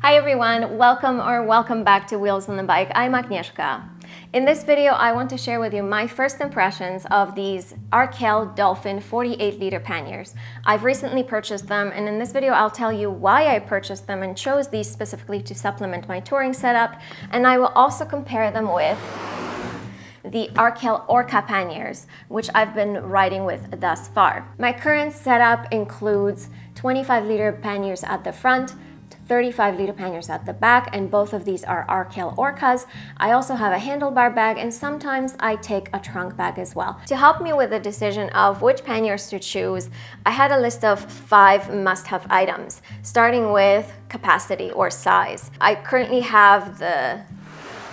Hi everyone, welcome back to Wheels on the Bike. I'm Agnieszka. In this video, I want to share with you my first impressions of these Arkel Dolphin 48-liter panniers. I've recently purchased them, and in this video, I'll tell you why I purchased them and chose these specifically to supplement my touring setup, and I will also compare them with the Arkel Orca panniers, which I've been riding with thus far. My current setup includes 25-liter panniers at the front, 35-liter panniers at the back, and both of these are Arkel Orcas. I also have a handlebar bag, and sometimes I take a trunk bag as well. To help me with the decision of which panniers to choose, I had a list of 5 must-have items, starting with capacity or size. I currently have the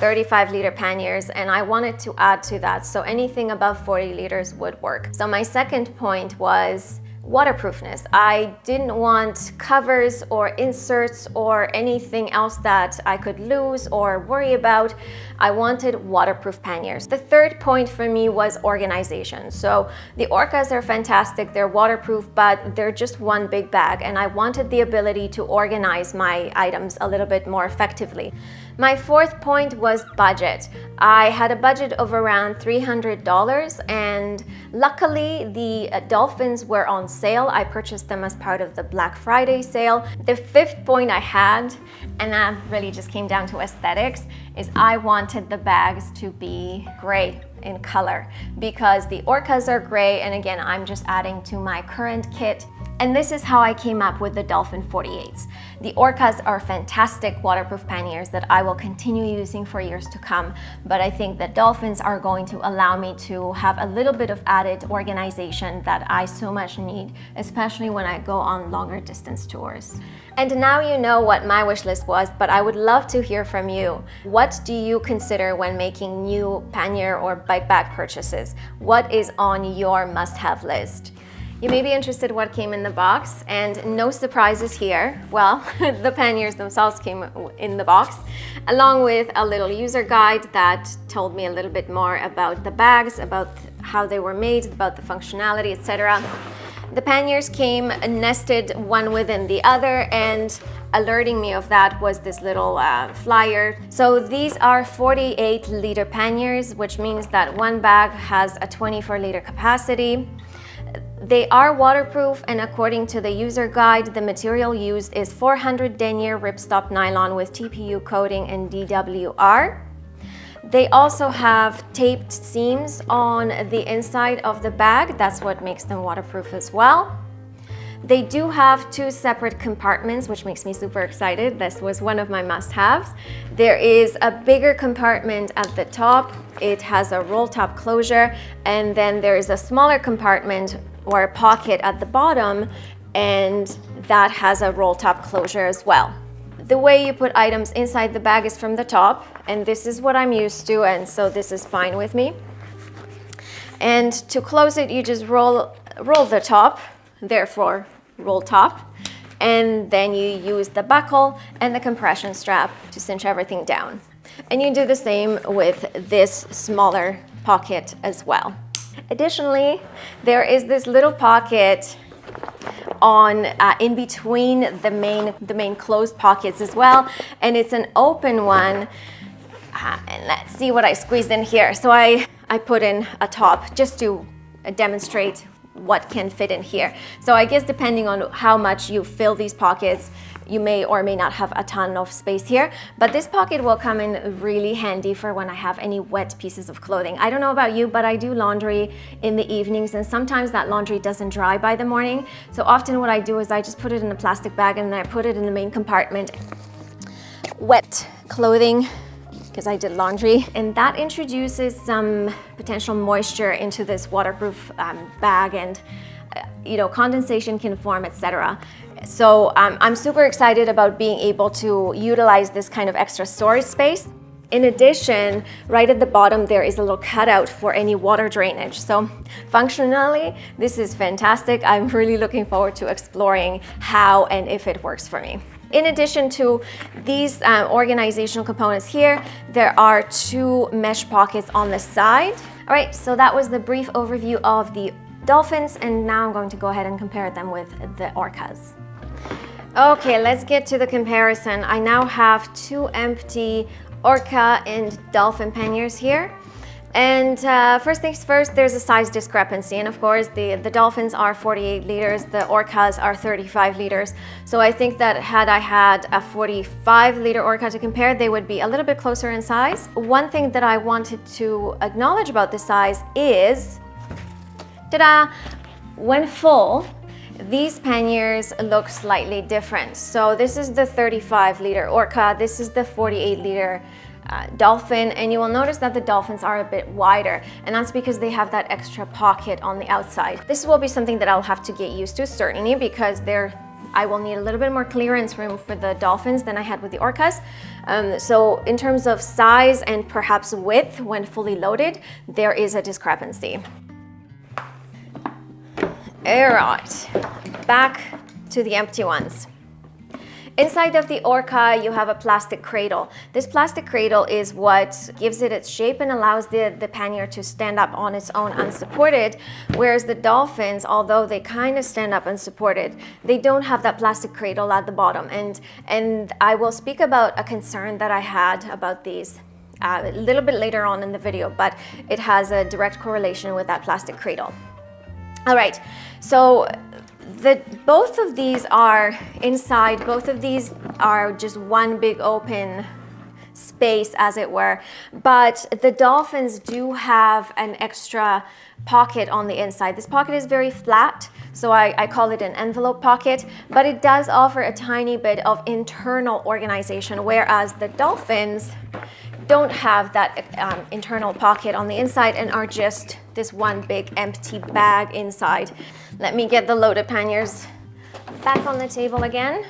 35-liter panniers, and I wanted to add to that, so anything above 40 liters would work. So my second point was waterproofness. I didn't want covers or inserts or anything else that I could lose or worry about. I wanted waterproof panniers. The third point for me was organization. So the Orcas are fantastic, they're waterproof, but they're just one big bag, and I wanted the ability to organize my items a little bit more effectively. My fourth point was budget. I had a budget of around $300, and luckily the Dolphins were on sale. I purchased them as part of the Black Friday sale. The fifth point I had, and that really just came down to aesthetics, is I wanted the bags to be gray in color because the Orcas are gray, and again, I'm just adding to my current kit. And this is how I came up with the Dolphin 48s. The Orcas are fantastic waterproof panniers that I will continue using for years to come, but I think the Dolphins are going to allow me to have a little bit of added organization that I so much need, especially when I go on longer distance tours. And now you know what my wish list was, but I would love to hear from you. What do you consider when making new pannier or bike bag purchases? What is on your must-have list? You may be interested what came in the box, and no surprises here. Well, the panniers themselves came in the box, along with a little user guide that told me a little bit more about the bags, about how they were made, about the functionality, etc. The panniers came nested one within the other, and alerting me of that was this little flyer. So these are 48-liter panniers, which means that one bag has a 24-liter capacity. They are waterproof, and according to the user guide, the material used is 400 denier ripstop nylon with TPU coating and DWR. They also have taped seams on the inside of the bag. That's what makes them waterproof as well. They do have 2 separate compartments, which makes me super excited. This was one of my must-haves. There is a bigger compartment at the top. It has a roll-top closure, and then there is a smaller compartment or a pocket at the bottom, and that has a roll-top closure as well. The way you put items inside the bag is from the top, and this is what I'm used to, and so this is fine with me. And to close it, you just roll the top, therefore roll top, and then you use the buckle and the compression strap to cinch everything down. And you do the same with this smaller pocket as well. Additionally, there is this little pocket on in between the main closed pockets as well, and it's an open one. And let's see what I squeezed in here. So I put in a top just to demonstrate what can fit in here. So I guess depending on how much you fill these pockets, you may or may not have a ton of space here, but this pocket will come in really handy for when I have any wet pieces of clothing. I don't know about you, but I do laundry in the evenings, and sometimes that laundry doesn't dry by the morning. So often what I do is I just put it in a plastic bag, and then I put it in the main compartment. Wet clothing, because I did laundry, and that introduces some potential moisture into this waterproof bag, and condensation can form, etc. So I'm super excited about being able to utilize this kind of extra storage space. In addition, right at the bottom there is a little cutout for any water drainage. So functionally, this is fantastic. I'm really looking forward to exploring how and if it works for me. In addition to these organizational components here, there are 2 mesh pockets on the side. All right, so that was the brief overview of the Dolphins, and now I'm going to go ahead and compare them with the Orcas. Okay, let's get to the comparison. I now have two empty Orca and Dolphin panniers here. And first things first, there's a size discrepancy. And of course, the Dolphins are 48 liters, the Orcas are 35 liters. So I think that had I had a 45-liter Orca to compare, they would be a little bit closer in size. One thing that I wanted to acknowledge about the size is, ta-da, when full, these panniers look slightly different. So this is the 35-liter Orca, this is the 48-liter Dolphin, and you will notice that the Dolphins are a bit wider, and that's because they have that extra pocket on the outside. This will be something that I'll have to get used to, certainly, because I will need a little bit more clearance room for the Dolphins than I had with the Orcas. So in terms of size and perhaps width when fully loaded, there is a discrepancy. All right, back to the empty ones. Inside of the Orca, you have a plastic cradle. This plastic cradle is what gives it its shape and allows the pannier to stand up on its own unsupported, whereas the Dolphins, although they kind of stand up unsupported, they don't have that plastic cradle at the bottom. And I will speak about a concern that I had about these a little bit later on in the video, but it has a direct correlation with that plastic cradle. All right, so both of these are inside, both of these are just one big open space, as it were, but the Dolphins do have an extra pocket on the inside. This pocket is very flat, so I call it an envelope pocket, but it does offer a tiny bit of internal organization, whereas the Dolphins don't have that internal pocket on the inside and are just this one big empty bag inside. Let me get the loaded panniers back on the table again.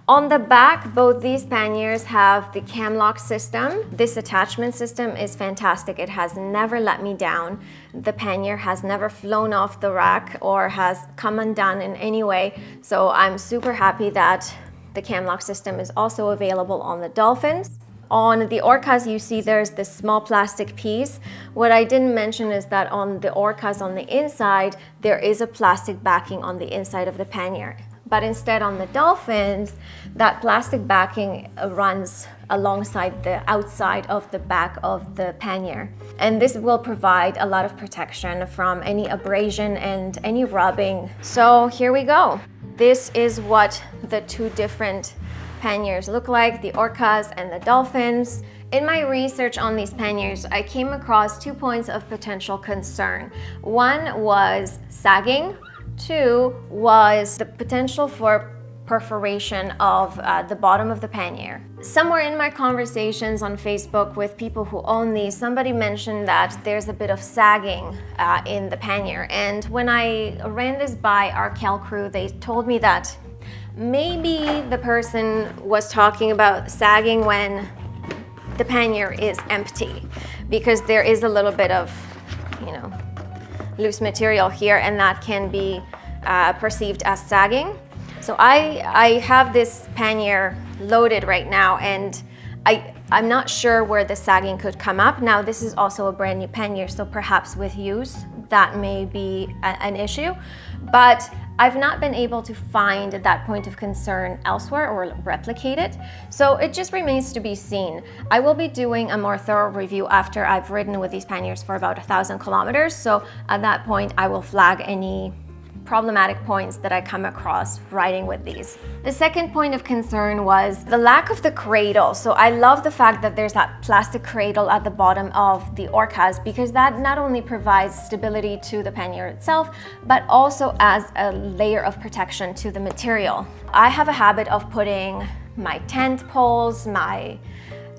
On the back, both these panniers have the cam lock system. This attachment system is fantastic. It has never let me down. The pannier has never flown off the rack or has come undone in any way. So I'm super happy that the cam lock system is also available on the Dolphins. On the Orcas, you see there's this small plastic piece. What I didn't mention is that on the Orcas on the inside, there is a plastic backing on the inside of the pannier. But instead on the Dolphins, that plastic backing runs alongside the outside of the back of the pannier. And this will provide a lot of protection from any abrasion and any rubbing. So here we go. This is what the two different panniers look like, the Orcas and the Dolphins. In my research on these panniers, I came across 2 points of potential concern. One was sagging, two was the potential for perforation of the bottom of the pannier. Somewhere in my conversations on Facebook with people who own these, somebody mentioned that there's a bit of sagging in the pannier. And when I ran this by Arkel crew, they told me that maybe the person was talking about sagging when the pannier is empty, because there is a little bit of, loose material here, and that can be perceived as sagging. So I have this pannier loaded right now, and I'm not sure where the sagging could come up. Now, this is also a brand new pannier, so perhaps with use, that may be an issue, but I've not been able to find that point of concern elsewhere or replicate it, so it just remains to be seen. I will be doing a more thorough review after I've ridden with these panniers for about 1,000 kilometers, so at that point I will flag any problematic points that I come across riding with these. The second point of concern was the lack of the cradle. So I love the fact that there's that plastic cradle at the bottom of the Orcas, because that not only provides stability to the pannier itself, but also as a layer of protection to the material. I have a habit of putting my tent poles, my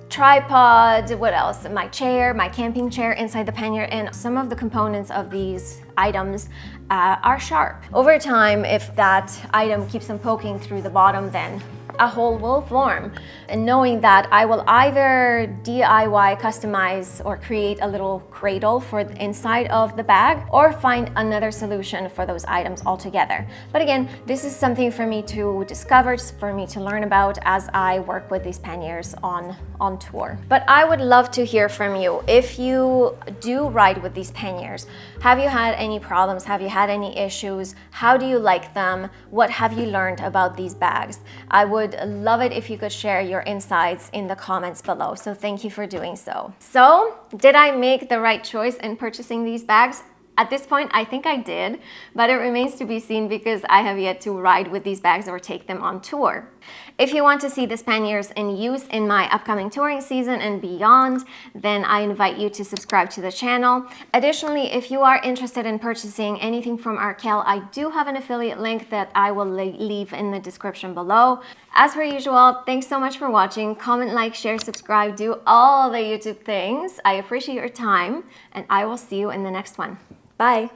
tripod, what else? My chair, my camping chair inside the pannier, and some of the components of these items are sharp. Over time, if that item keeps on poking through the bottom, then a hole will form. And knowing that I will either DIY, customize, or create a little cradle for the inside of the bag, or find another solution for those items altogether. But again, this is something for me to discover, for me to learn about as I work with these panniers on tour. But I would love to hear from you. If you do ride with these panniers, have you had any problems? Have you had any issues? How do you like them? What have you learned about these bags? I would love it if you could share your insights in the comments below. So thank you for doing so. So, did I make the right choice in purchasing these bags? At this point, I think I did, but it remains to be seen because I have yet to ride with these bags or take them on tour. If you want to see the panniers in use in my upcoming touring season and beyond, then I invite you to subscribe to the channel. Additionally, if you are interested in purchasing anything from Arkel, I do have an affiliate link that I will leave in the description below. As per usual, thanks so much for watching. Comment, like, share, subscribe, do all the YouTube things. I appreciate your time, and I will see you in the next one. Bye.